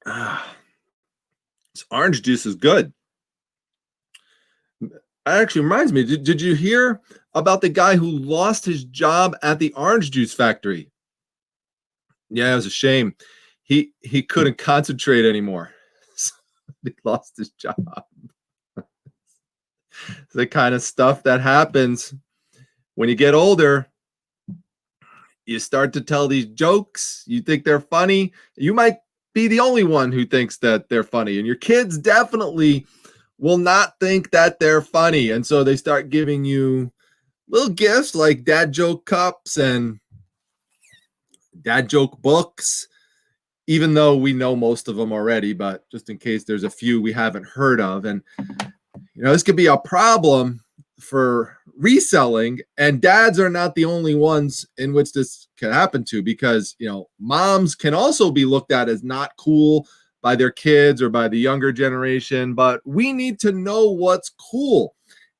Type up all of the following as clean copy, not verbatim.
Ah, this orange juice is good. Actually reminds me, did you hear about the guy who lost his job at the orange juice factory? Yeah, it was a shame. He couldn't concentrate anymore. So he lost his job. It's the kind of stuff that happens when you get older. You start to tell these jokes, you think they're funny. You might be the only one who thinks that they're funny, and your kids definitely will not think that they're funny. And so they start giving you little gifts like dad joke cups and dad joke books, even though we know most of them already, but just in case there's a few we haven't heard of. And, this could be a problem for reselling, and dads are not the only ones in which this can happen to, because, moms can also be looked at as not cool by their kids or by the younger generation, but we need to know what's cool.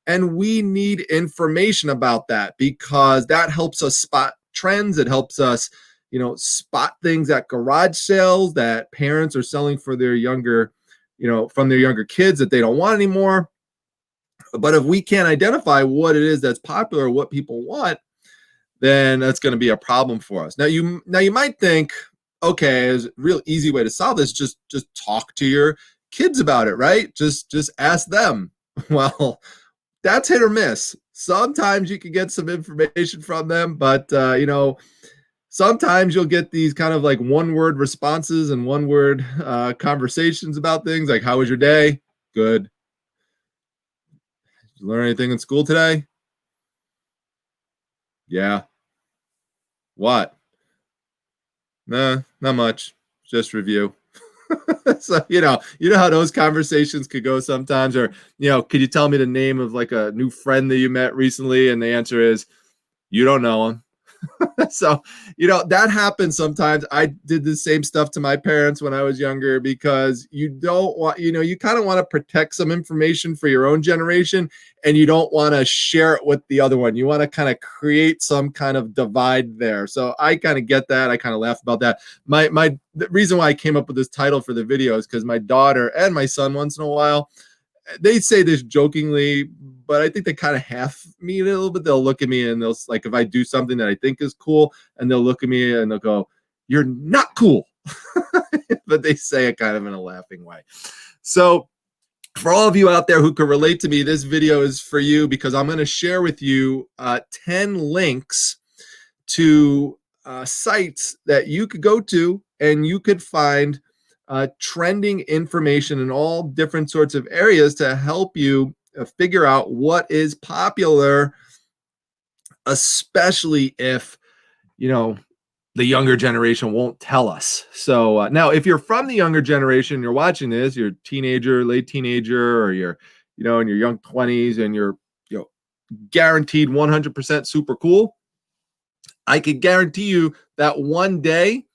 And we need information about that, because that helps us spot trends. It helps us, spot things at garage sales that parents are selling for their younger, from their younger kids that they don't want anymore. But if we can't identify what it is that's popular, what people want, then that's going to be a problem for us. Now you might think, okay, is a real easy way to solve this, just talk to your kids about it, right? Just ask them. Well, that's hit or miss. Sometimes you can get some information from them, but sometimes you'll get these kind of like one-word responses and one-word conversations about things like, how was your day? Good. Did you learn anything in school today? Yeah. What? Nah, not much. Just review. So, how those conversations could go sometimes. Or, could you tell me the name of like a new friend that you met recently? And the answer is, you don't know him. So, that happens sometimes. I did the same stuff to my parents when I was younger, because you don't want, you kind of want to protect some information for your own generation, and you don't want to share it with the other one. You want to kind of create some kind of divide there. So I kind of get that. I kind of laugh about that. The reason why I came up with this title for the video is because my daughter and my son, once in a while, they say this jokingly, but I think they kind of half mean it a little bit. They'll look at me and they'll, like, if I do something that I think is cool, and they'll look at me and they'll go, "You're not cool." But they say it kind of in a laughing way. So for all of you out there who can relate to me, this video is for you, because I'm going to share with you 10 links to sites that you could go to, and you could find trending information in all different sorts of areas to help you figure out what is popular, especially if, the younger generation won't tell us. So now, if you're from the younger generation, you're watching this, you're a teenager, late teenager, or you're, in your young 20s, and you're, guaranteed 100% super cool, I could guarantee you that one day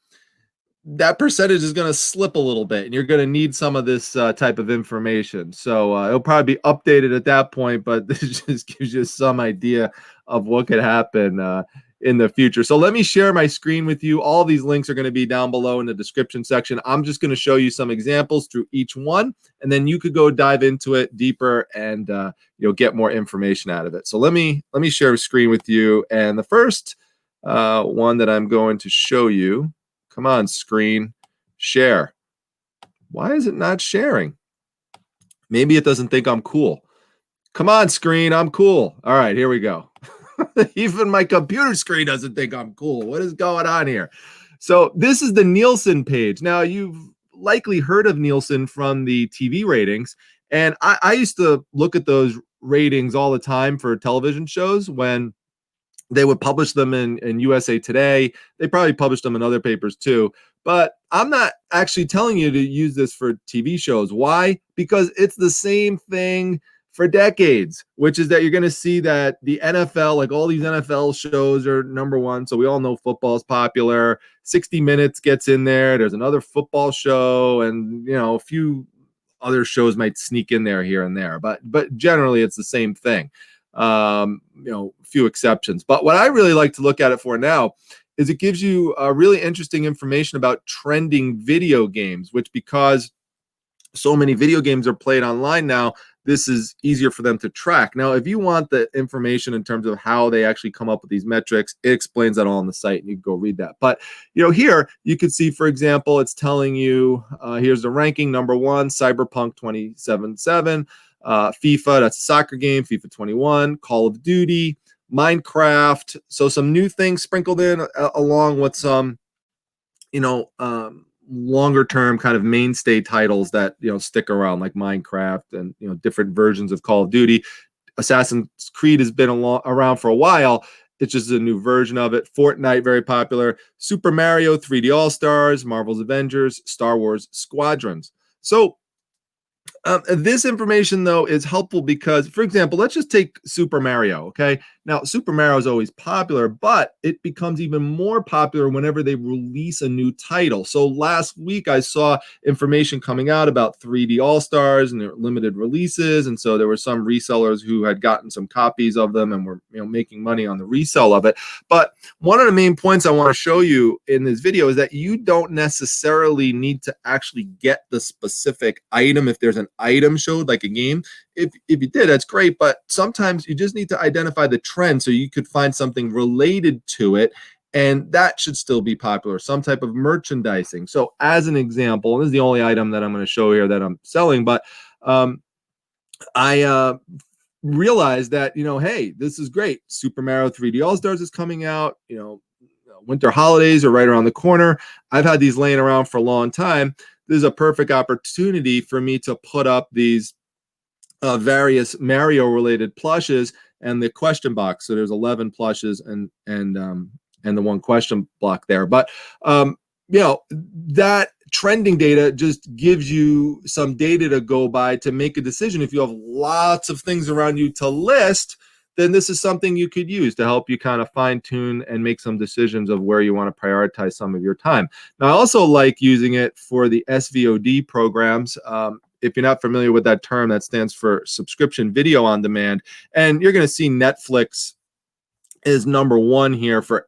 that percentage is going to slip a little bit, and you're going to need some of this type of information. So it'll probably be updated at that point, but this just gives you some idea of what could happen in the future. So let me share my screen with you. All these links are going to be down below in the description section. I'm just going to show you some examples through each one, and then you could go dive into it deeper and you'll get more information out of it. So let me share a screen with you. And the first one that I'm going to show you, come on, screen, share. Why is it not sharing? Maybe it doesn't think I'm cool. Come on, screen, I'm cool. All right, here we go. Even my computer screen doesn't think I'm cool. What is going on here? So this is the Nielsen page. Now, you've likely heard of Nielsen from the TV ratings. And I used to look at those ratings all the time for television shows when they would publish them in USA Today. They probably published them in other papers too. But I'm not actually telling you to use this for TV shows. Why? Because it's the same thing for decades, which is that you're going to see that the NFL, like all these NFL shows, are number one. So we all know football is popular. 60 Minutes gets in there. There's another football show, and a few other shows might sneak in there here and there. But generally, it's the same thing. Few exceptions. But what I really like to look at it for now is it gives you really interesting information about trending video games, which, because so many video games are played online now, this is easier for them to track. Now, if you want the information in terms of how they actually come up with these metrics, it explains that all on the site, and you can go read that. But here you could see, for example, it's telling you here's the ranking. Number one, Cyberpunk 2077, FIFA, that's a soccer game, FIFA 21, Call of Duty, Minecraft. So some new things sprinkled in along with some longer term kind of mainstay titles that stick around, like Minecraft and different versions of Call of Duty. Assassin's Creed has been around for a while. It's just a new version of it. Fortnite, very popular. Super Mario 3D All-Stars, Marvel's Avengers, Star Wars Squadrons. So this information, though, is helpful because, for example, let's just take Super Mario, okay? Now, Super Mario is always popular, but it becomes even more popular whenever they release a new title. So last week, I saw information coming out about 3D All-Stars and their limited releases, and so there were some resellers who had gotten some copies of them and were making money on the resale of it. But one of the main points I want to show you in this video is that you don't necessarily need to actually get the specific item if there's an item showed, like a game. If you did, that's great, but sometimes you just need to identify the trend so you could find something related to it, and that should still be popular, some type of merchandising. So as an example, and this is the only item that I'm going to show here that I'm selling, but I realized that, hey, this is great. Super Mario 3D All-Stars is coming out, winter holidays are right around the corner. I've had these laying around for a long time. This is a perfect opportunity for me to put up these various Mario related plushes and the question box. So there's 11 plushes and the one question block there. But that trending data just gives you some data to go by to make a decision. If you have lots of things around you to list, then this is something you could use to help you kind of fine tune and make some decisions of where you want to prioritize some of your time. Now, I also like using it for the SVOD programs. If you're not familiar with that term, that stands for subscription video on demand. And you're going to see Netflix is number one here for,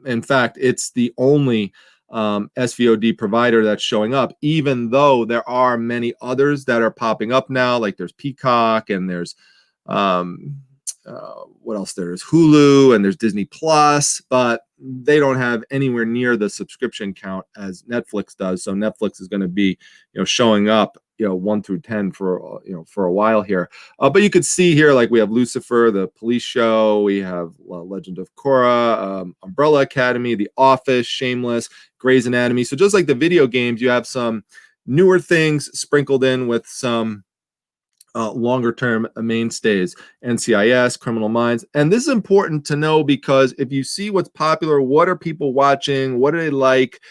in fact, it's the only SVOD provider that's showing up, even though there are many others that are popping up now. Like there's Peacock and there's, what else? There's Hulu and there's Disney Plus, but they don't have anywhere near the subscription count as Netflix does. So Netflix is going to be, showing up, 1 through 10 for, for a while here. But you could see here, like we have Lucifer, the police show. We have Legend of Korra, Umbrella Academy, The Office, Shameless, Grey's Anatomy. So just like the video games, you have some newer things sprinkled in with some longer term mainstays, NCIS, Criminal Minds. And this is important to know because if you see what's popular, what are people watching, what do they like,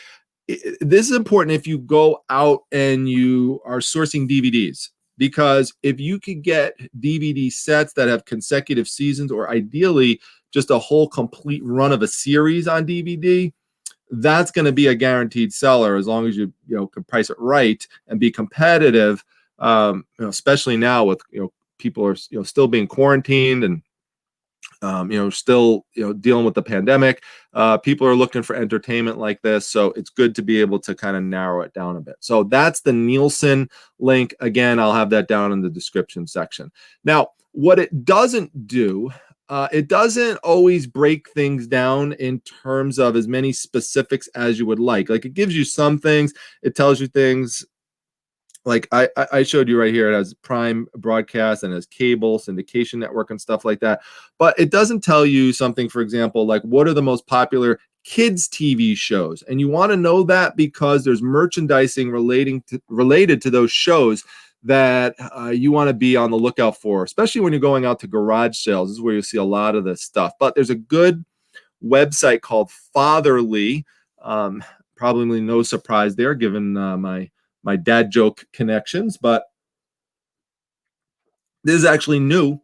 this is important if you go out and you are sourcing DVDs, because if you could get DVD sets that have consecutive seasons, or ideally just a whole complete run of a series on DVD, that's going to be a guaranteed seller as long as you can price it right and be competitive. Especially now with people are still being quarantined and still dealing with the pandemic. People are looking for entertainment like this, so it's good to be able to kind of narrow it down a bit. So that's the Nielsen link. Again, I'll have that down in the description section. Now, what it doesn't do, it doesn't always break things down in terms of as many specifics as you would like. Like it gives you some things, it tells you things. Like I showed you right here, it has Prime broadcast and it has cable, syndication network and stuff like that. But it doesn't tell you something, for example, like what are the most popular kids TV shows? And you want to know that because there's merchandising related to those shows that you want to be on the lookout for, especially when you're going out to garage sales. This is where you see a lot of this stuff. But there's a good website called Fatherly. Probably no surprise there given my dad joke connections, but this is actually new.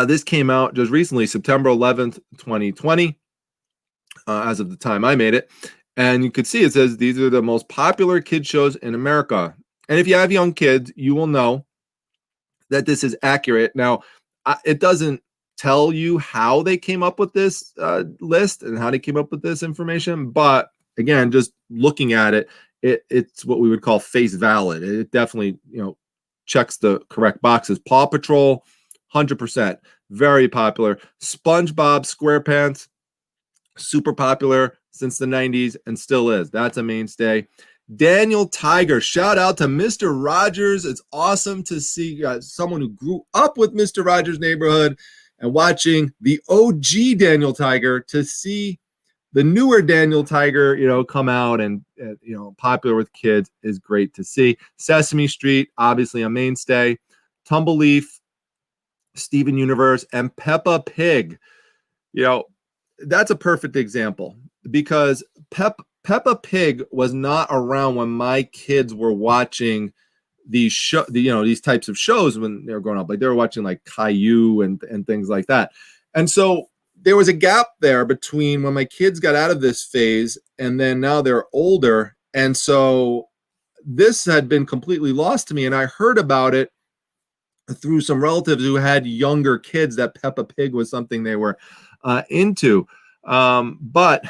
This came out just recently, September 11th, 2020, as of the time I made it. And you can see it says these are the most popular kid shows in America. And if you have young kids, you will know that this is accurate. Now, it doesn't tell you how they came up with this list and how they came up with this information, but again, just looking at it, it's what we would call face valid. It definitely, checks the correct boxes. Paw Patrol, 100%, very popular. SpongeBob SquarePants, super popular since the 90s and still is. That's a mainstay. Daniel Tiger, shout out to Mr. Rogers. It's awesome to see someone who grew up with Mr. Rogers' Neighborhood and watching the OG Daniel Tiger to see the newer Daniel Tiger, come out and, popular with kids is great to see. Sesame Street, obviously a mainstay. Tumbleleaf, Steven Universe, and Peppa Pig. That's a perfect example because Peppa Pig was not around when my kids were watching these these types of shows when they were growing up. Like they were watching like Caillou and things like that. And so there was a gap there between when my kids got out of this phase and then now they're older. And so this had been completely lost to me. And I heard about it through some relatives who had younger kids that Peppa Pig was something they were into. But,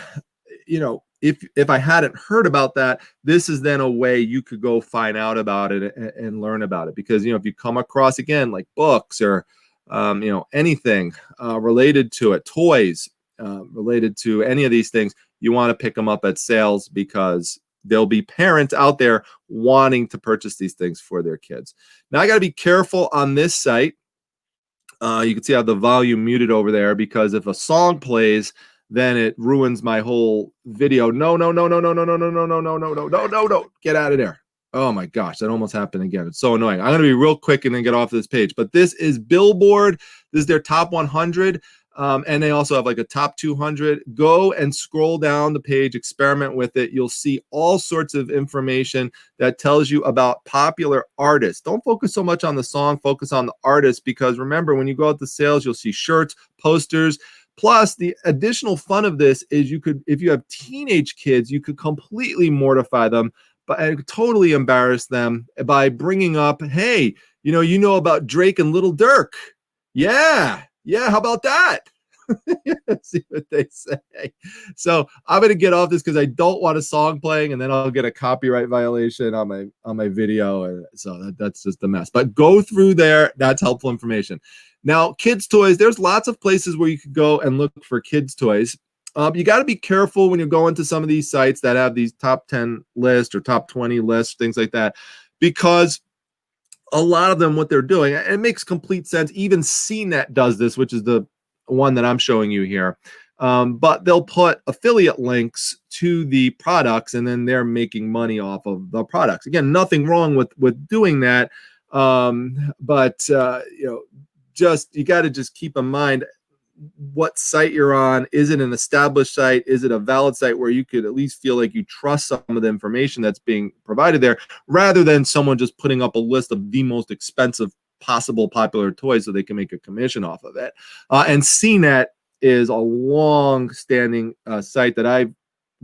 if I hadn't heard about that, this is then a way you could go find out about it and learn about it. Because, if you come across, again, like books or, anything related to it, toys related to any of these things, you want to pick them up at sales because there'll be parents out there wanting to purchase these things for their kids. Now, I got to be careful on this site. You can see I have the volume muted over there because if a song plays, then it ruins my whole video. No. Get out of there. Oh my gosh, that almost happened again. It's so annoying. I'm going to be real quick and then get off this page. But this is Billboard. This is their top 100. And they also have like a top 200. Go and scroll down the page, experiment with it. You'll see all sorts of information that tells you about popular artists. Don't focus so much on the song, focus on the artist, because remember, when you go out to sales, you'll see shirts, posters. Plus, the additional fun of this is you could, if you have teenage kids, you could completely mortify them, but totally embarrass them by bringing up, hey, you know about Drake and Little Durk. Yeah, how about that? See what they say. So I'm going to get off this because I don't want a song playing, and then I'll get a copyright violation on my video, and so that's just a mess. But go through there. That's helpful information. Now, kids' toys, there's lots of places where you could go and look for kids' toys. You got to be careful when you go into some of these sites that have these top 10 lists or top 20 lists, things like that, because a lot of them, what they're doing, it makes complete sense. Even CNET does this, which is the one that I'm showing you here. But they'll put affiliate links to the products, and then they're making money off of the products. Again, nothing wrong with doing that. But you got to just keep in mind what site you're on. Is it an established site? Is it a valid site where you could at least feel like you trust some of the information that's being provided there, rather than someone just putting up a list of the most expensive possible popular toys so they can make a commission off of it. And CNET is a long-standing site that I've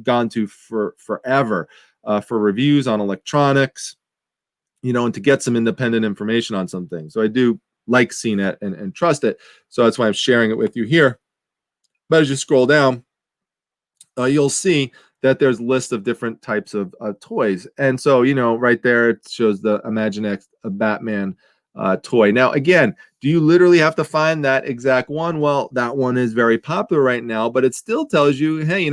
gone to for forever for reviews on electronics, and to get some independent information on some things. So I do like CNET and trust it. So that's why I'm sharing it with you here. But as you scroll down, you'll see that there's lists of different types of toys. And so, right there, it shows the Imaginext Batman toy. Now, again, do you literally have to find that exact one? Well, that one is very popular right now, but it still tells you, hey,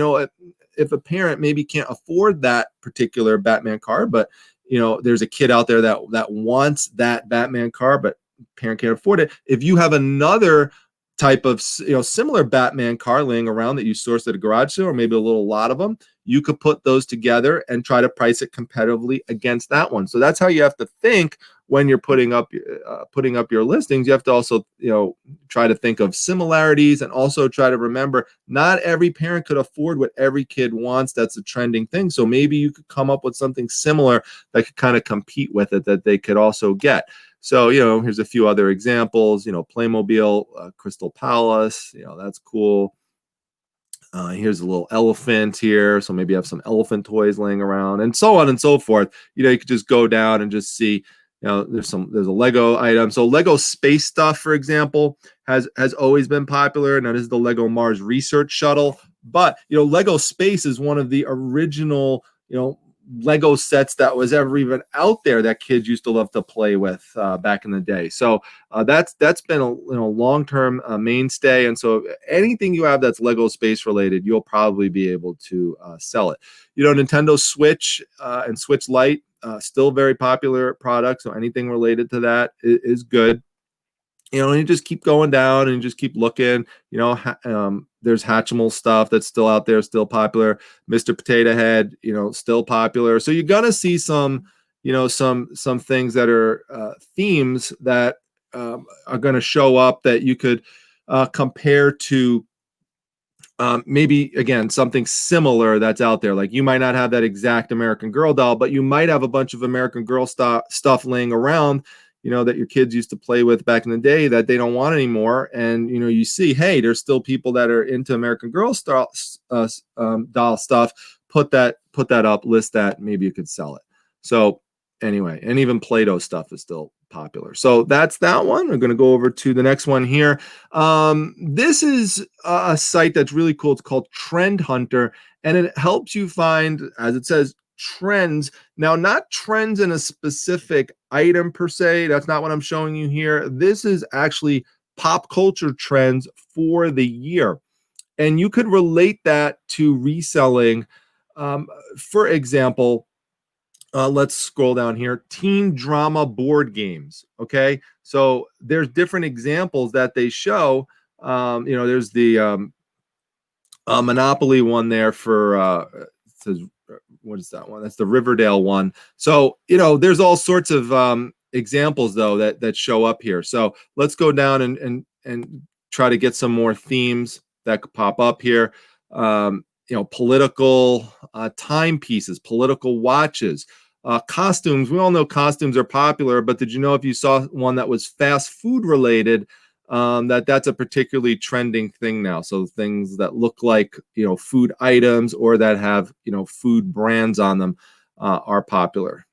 if a parent maybe can't afford that particular Batman car, but, there's a kid out there that wants that Batman car, but parent can't afford it. If you have another type of similar Batman car laying around that you sourced at a garage sale, or maybe a little lot of them, you could put those together and try to price it competitively against that one. So that's how you have to think when you're putting up your listings. You have to also try to think of similarities, and also try to remember not every parent could afford what every kid wants. That's a trending thing. So maybe you could come up with something similar that could kind of compete with it, that they could also get. So, here's a few other examples, Playmobil, Crystal Palace, that's cool. Here's a little elephant here. So maybe you have some elephant toys laying around, and so on and so forth. You could just go down and just see, there's a Lego item. So Lego space stuff, for example, has always been popular. Now this is the Lego Mars research shuttle, but Lego space is one of the original Lego sets that was ever even out there that kids used to love to play with back in the day. So that's been a long-term mainstay. And so anything you have that's Lego space related, you'll probably be able to sell it. Nintendo Switch and Switch Lite, still very popular products. So anything related to that is good. And you just keep going down and just keep looking. There's Hatchimal stuff that's still out there, still popular. Mr. Potato Head, still popular. So you're gonna see some things that are themes that are gonna show up that you could compare to maybe again something similar that's out there. Like you might not have that exact American Girl doll, but you might have a bunch of American Girl stuff laying around, that your kids used to play with back in the day that they don't want anymore. And you see, hey, there's still people that are into American Girl doll stuff. Put that up, list that, maybe you could sell it. So anyway, and even Play-Doh stuff is still popular. So that's that one. We're going to go over to the next one here. This is a site that's really cool. It's called Trend Hunter, and it helps you find, as it says, trends. Now, not trends in a specific item per se. That's not what I'm showing you here. This is actually pop culture trends for the year. And you could relate that to reselling. For example, let's scroll down here. Teen drama board games. Okay. So there's different examples that they show. There's the Monopoly one there for, it says, what is that one? That's the Riverdale one. So, there's all sorts of examples though that show up here. So let's go down and try to get some more themes that could pop up here. Political timepieces, political watches, costumes. We all know costumes are popular, but did you know if you saw one that was fast food related, that's a particularly trending thing now. So things that look like food items or that have food brands on them are popular.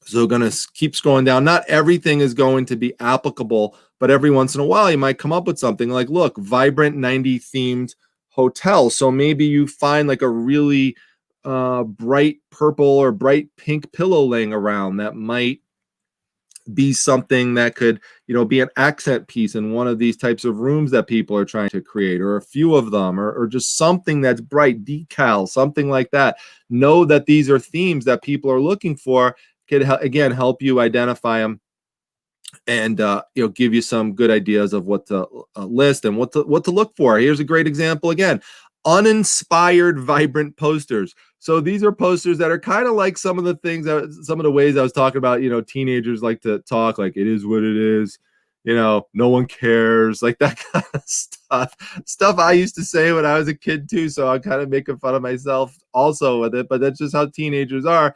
So going to keep scrolling down. Not everything is going to be applicable, but every once in a while you might come up with something like, look, vibrant 90 themed hotel. So maybe you find like a really bright purple or bright pink pillow laying around that might be something that could be an accent piece in one of these types of rooms that people are trying to create, or a few of them, or just something that's bright, decal, something like that. Know that these are themes that people are looking for. Could again help you identify them and give you some good ideas of what to list and what to look for. Here's a great example again: uninspired vibrant posters. So these are posters that are kind of like some of the things some of the ways I was talking about, teenagers like to talk, like it is what it is, no one cares, like that kind of stuff I used to say when I was a kid too. So I'm kind of making fun of myself also with it, but that's just how teenagers are.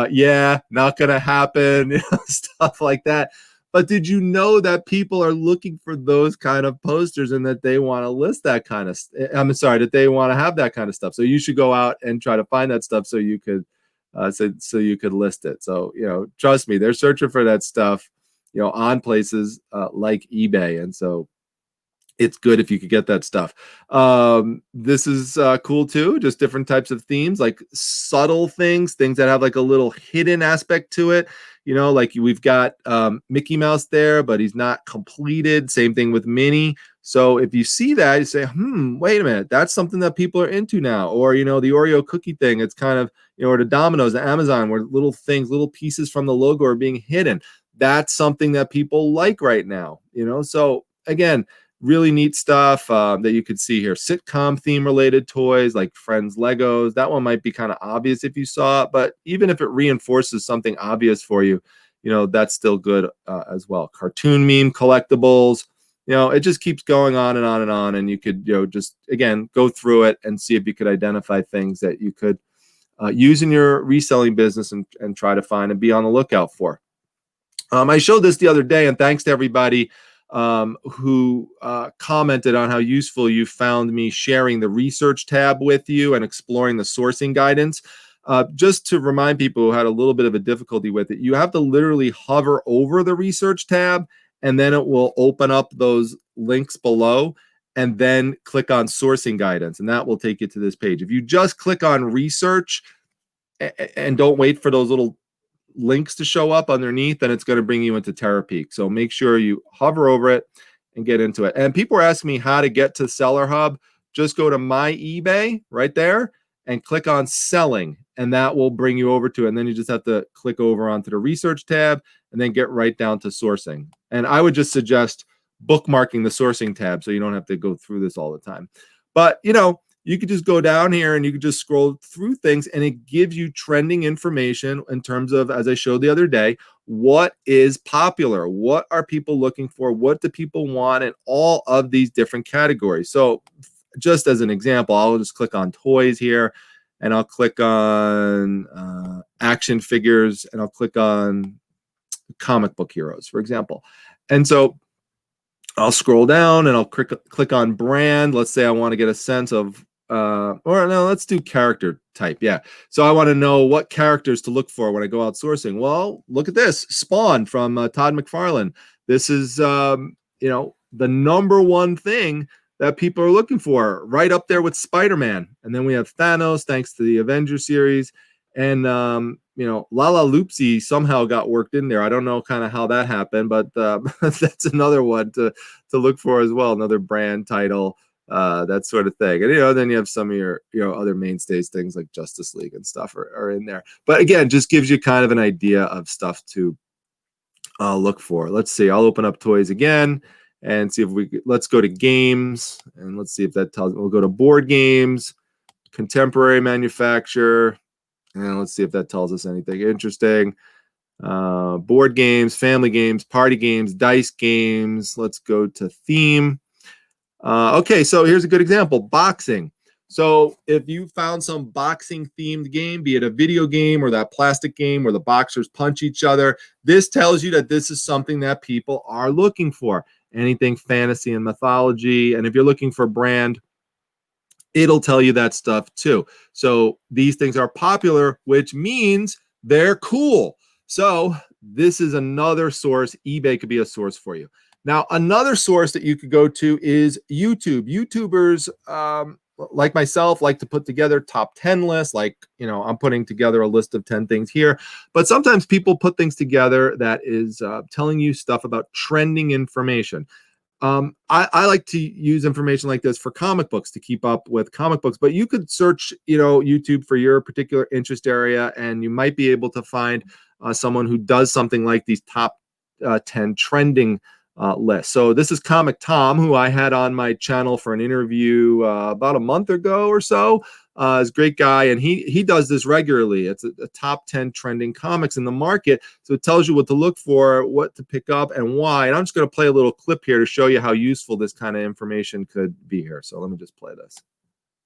Yeah, not gonna happen, stuff like that. But did you know that people are looking for those kind of posters and that they want to list that kind of, that they want to have that kind of stuff. So you should go out and try to find that stuff so you could, so you could list it. So, trust me, they're searching for that stuff, on places like eBay. And so it's good if you could get that stuff. This is cool too. Just different types of themes, like subtle things that have like a little hidden aspect to it. Like we've got Mickey Mouse there, but he's not completed. Same thing with Minnie. So if you see that, you say, wait a minute, that's something that people are into now. Or, the Oreo cookie thing, it's kind of, or the Domino's, the Amazon, where little things, little pieces from the logo are being hidden. That's something that people like right now, So again, really neat stuff that you could see here. Sitcom theme related toys like Friends Legos. That one might be kind of obvious if you saw it, but even if it reinforces something obvious for you, that's still good as well. Cartoon meme collectibles. It just keeps going on and on and on. And you could, just again, go through it and see if you could identify things that you could use in your reselling business and try to find and be on the lookout for. I showed this the other day, and thanks to everybody who commented on how useful you found me sharing the research tab with you and exploring the sourcing guidance. Just to remind people who had a little bit of a difficulty with it, you have to literally hover over the research tab, and then it will open up those links below, and then click on sourcing guidance, and that will take you to this page. If you just click on research and don't wait for those little links to show up underneath, then it's going to bring you into Terapeak. So make sure you hover over it and get into it. And people are asking me how to get to Seller Hub. Just go to My eBay right there and click on Selling, and that will bring you over to it. And then you just have to click over onto the research tab and then get right down to sourcing. And I would just suggest bookmarking the sourcing tab so you don't have to go through this all the time. But, you know, you could just go down here and you could just scroll through things, and it gives you trending information in terms of, as I showed the other day, what is popular, what are people looking for, what do people want in all of these different categories. So just as an example, I'll just click on toys here, and I'll click on action figures, and I'll click on comic book heroes, for example. And so I'll scroll down and I'll click on brand. Let's say I want to get a sense of, or no, let's do character type. Yeah. So I want to know what characters to look for when I go out sourcing. Well, look at this, Spawn from Todd McFarlane. This is, you know, the #1 thing that people are looking for, right up there with Spider-Man. And then we have Thanos, thanks to the Avengers series. And, you know, Lala Loopsy somehow got worked in there. I don't know kind of how that happened, but that's another one to look for as well. Another brand title, that sort of thing. And, you know, then you have some of your, you know, other mainstays, things like Justice League and stuff are in there. But again, just gives you kind of an idea of stuff to look for. Let's see. I'll open up toys again and see if let's go to games, and let's see if that tells. We'll go to board games, contemporary manufacturer. And let's see if that tells us anything interesting. Board games, family games, party games, dice games. Let's go to theme. Okay, so here's a good example, boxing. So if you found some boxing themed game, be it a video game or that plastic game where the boxers punch each other, this tells you that this is something that people are looking for. Anything fantasy and mythology. And if you're looking for brand, it'll tell you that stuff too. So these things are popular, which means they're cool. So this is another source. eBay could be a source for you. Now, another source that you could go to is YouTube. YouTubers, like myself, like to put together top 10 lists. Like, you know, I'm putting together a list of 10 things here. But sometimes people put things together that is telling you stuff about trending information. I like to use information like this for comic books to keep up with comic books, but you could search, you know, YouTube for your particular interest area, and you might be able to find someone who does something like these top 10 trending lists. So this is Comic Tom, who I had on my channel for an interview about a month ago or so. He's a great guy, and he does this regularly. It's a top 10 trending comics in the market. So it tells you what to look for, what to pick up, and why. And I'm just going to play a little clip here to show you how useful this kind of information could be here. So let me just play this.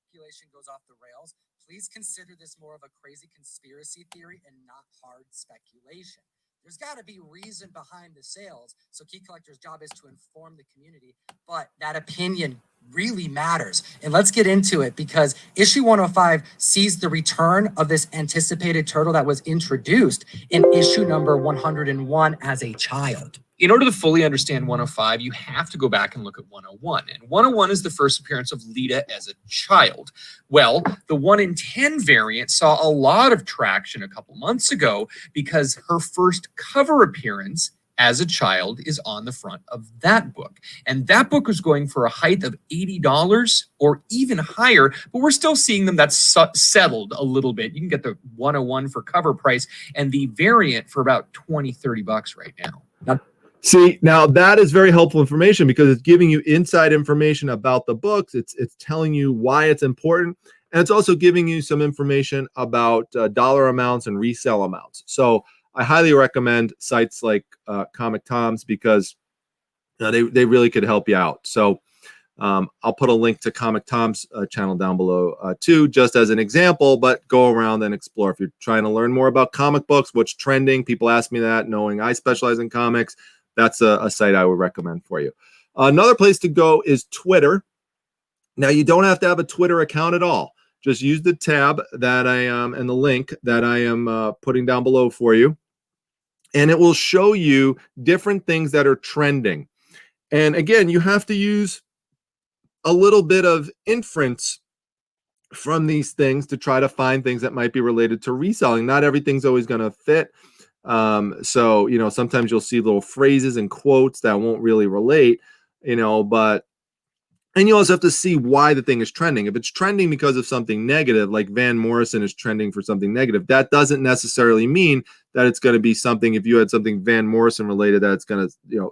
Speculation goes off the rails. Please consider this more of a crazy conspiracy theory and not hard speculation. There's got to be reason behind the sales. So Key Collector's job is to inform the community, but that opinion really matters. And let's get into it, because issue 105 sees the return of this anticipated turtle that was introduced in issue number 101 as a child. In order to fully understand 105, you have to go back and look at 101. And 101 is the first appearance of Lita as a child. Well, the 1 in 10 variant saw a lot of traction a couple months ago because her first cover appearance as a child is on the front of that book. And that book was going for a height of $80 or even higher, but we're still seeing them that's settled a little bit. You can get the 101 for cover price and the variant for about $20-30 right now. See, now that is very helpful information because it's giving you inside information about the books. It's telling you why it's important. And it's also giving you some information about dollar amounts and resale amounts. So I highly recommend sites like Comic Tom's because they really could help you out. So I'll put a link to Comic Tom's channel down below too, just as an example, but go around and explore. If you're trying to learn more about comic books, what's trending, people ask me that, knowing I specialize in comics, that's a site I would recommend for you. Another place to go is Twitter. Now, you don't have to have a Twitter account at all. just use the tab that I am and the link that I am putting down below for you, and it will show you different things that are trending. And again, you have to use a little bit of inference from these things to try to find things that might be related to reselling. Not everything's always going to fit. So, you know, sometimes you'll see little phrases and quotes that won't really relate, you know, but, and you also have to see why the thing is trending. If it's trending because of something negative, like Van Morrison is trending for something negative, that doesn't necessarily mean that it's going to be something, if you had something Van Morrison related, that it's going to,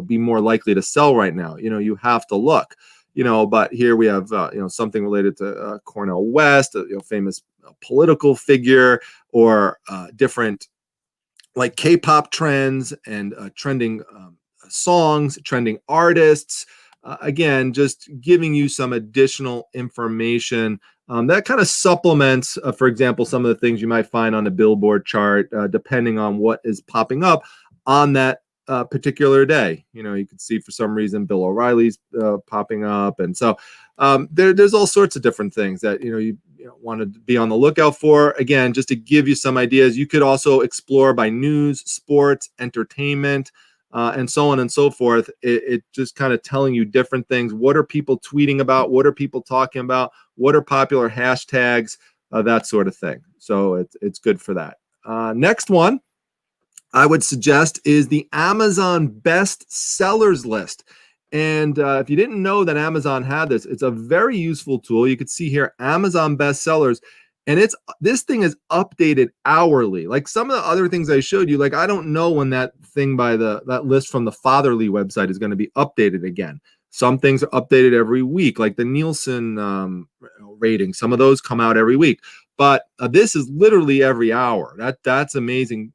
be more likely to sell right now. You know, you have to look. You know, but here we have, something related to Cornel West, famous political figure, or different like K-pop trends and trending songs, trending artists. Again, just giving you some additional information that kind of supplements, for example, some of the things you might find on the Billboard chart, depending on what is popping up on that particular day. You know, you could see for some reason Bill O'Reilly's popping up, and so there's all sorts of different things that you want to be on the lookout for. Again, just to give you some ideas, you could also explore by news, sports, entertainment, and so on and so forth. It just kind of telling you different things. What are people tweeting about? What are people talking about? What are popular hashtags? That sort of thing. So it's good for that. Next one I would suggest is the Amazon best sellers list. And if you didn't know that Amazon had this, it's a very useful tool. You could see here Amazon best sellers, and this thing is updated hourly. Like some of the other things I showed you, like I don't know when that thing by that list from the Fatherly website is going to be updated again. Some things are updated every week, like the Nielsen rating. Some of those come out every week, but this is literally every hour. That's amazing.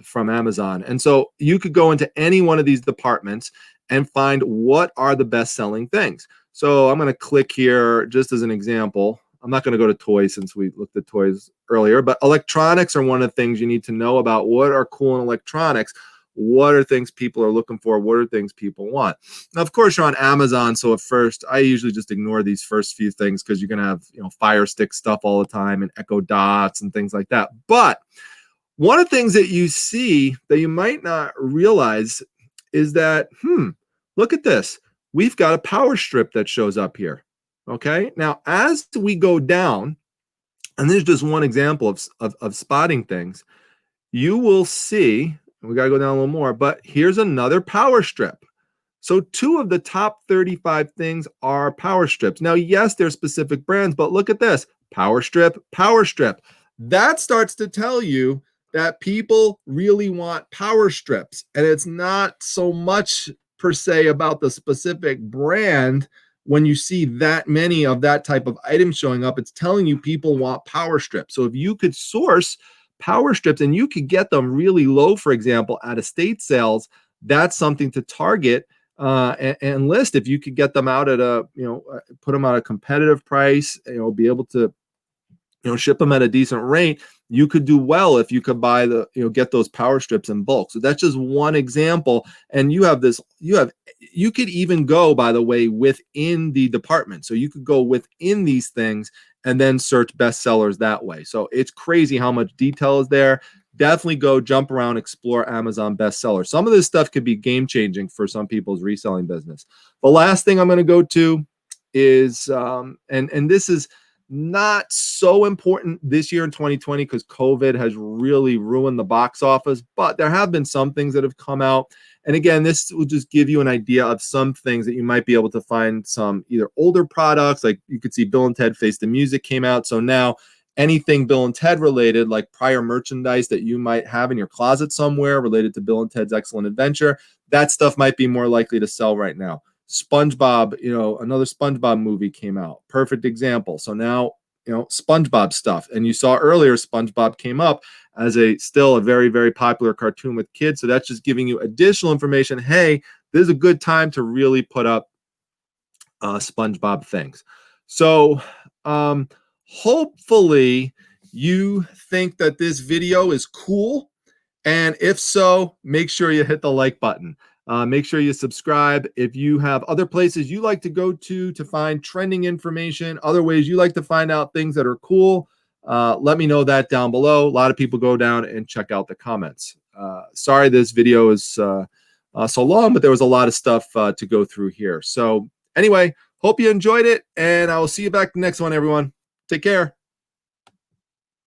From Amazon. And so you could go into any one of these departments and find what are the best selling things. So I'm going to click here just as an example. I'm not going to go to toys since we looked at toys earlier, but electronics are one of the things you need to know about. What are cool in electronics? What are things people are looking for? What are things people want? Now, of course, you're on Amazon. So at first, I usually just ignore these first few things because you're going to have, Fire Stick stuff all the time and Echo Dots and things like that. But one of the things that you see that you might not realize is that, look at this. We've got a power strip that shows up here. Okay. Now, as we go down, and there's just one example of spotting things, you will see, we got to go down a little more, but here's another power strip. So 2 of the top 35 things are power strips. Now, yes, there's specific brands, but look at this. Power strip, power strip. That starts to tell you that people really want power strips. And it's not so much per se about the specific brand. When you see that many of that type of items showing up, it's telling you people want power strips. So if you could source power strips and you could get them really low, for example, at estate sales, that's something to target and list. If you could get them out at put them at a competitive price, be able to ship them at a decent rate, you could do well if you could buy get those power strips in bulk. So that's just one example. And you could even go, by the way, within the department. So you could go within these things and then search bestsellers that way. So it's crazy how much detail is there. Definitely go jump around, explore Amazon bestsellers. Some of this stuff could be game changing for some people's reselling business. The last thing I'm going to go to is, and this is not so important this year in 2020 because COVID has really ruined the box office, but there have been some things that have come out. And again, this will just give you an idea of some things that you might be able to find some either older products, like you could see Bill and Ted Face the Music came out. So now anything Bill and Ted related, like prior merchandise that you might have in your closet somewhere related to Bill and Ted's Excellent Adventure, that stuff might be more likely to sell right now. SpongeBob, another SpongeBob movie came out. Perfect example. So now, SpongeBob stuff. And you saw earlier, SpongeBob came up as still a very, very popular cartoon with kids. So that's just giving you additional information. Hey, this is a good time to really put up SpongeBob things. So hopefully you think that this video is cool. And if so, make sure you hit the like button. Make sure you subscribe. If you have other places you like to go to find trending information, other ways you like to find out things that are cool, let me know that down below. A lot of people go down and check out the comments. Sorry this video is so long, but there was a lot of stuff to go through here. So anyway, hope you enjoyed it, and I will see you back next one, everyone. Take care.